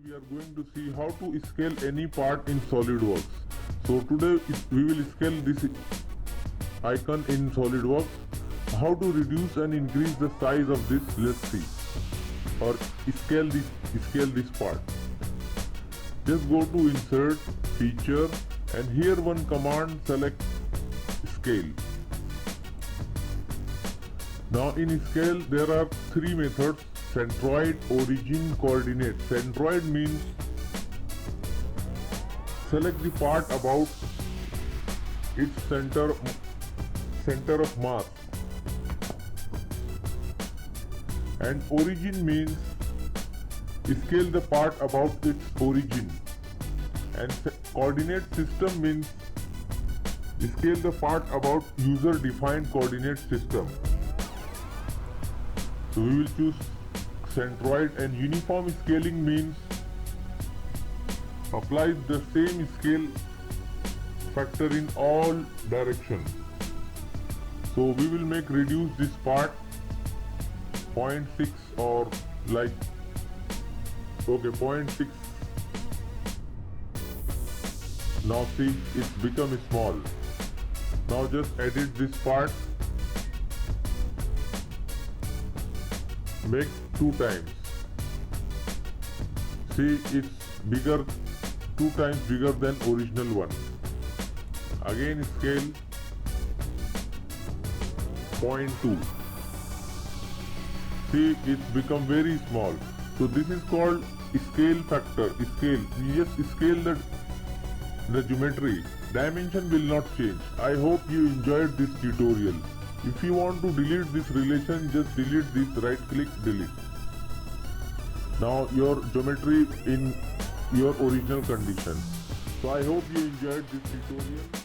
we are going to see how to scale any part in SolidWorks. So today we will scale this icon in SolidWorks. How to reduce and increase the size of this, let's see, or scale this part. Just go to insert, feature, and here one command, select scale. Now in scale there are three methods: centroid, origin, coordinate. Centroid means select the part about its center of mass, and origin means scale the part about its origin, and coordinate system means scale the part about user defined coordinate system. So we will choose centroid, and uniform scaling means apply the same scale factor in all directions. So we will make reduce this part 0.6 or like 0.6. Now see, it's become small. Now just edit this part, make 2 times. See, it's bigger, 2 times bigger than original one. Again scale 0.2. See, it's become very small. So this is called scale factor. Scale, we just scale the geometry. Dimension will not change. I hope you enjoyed this tutorial. If you want to delete this relation, just delete this, right click, delete. Now your geometry in your original condition. So I hope you enjoyed this tutorial.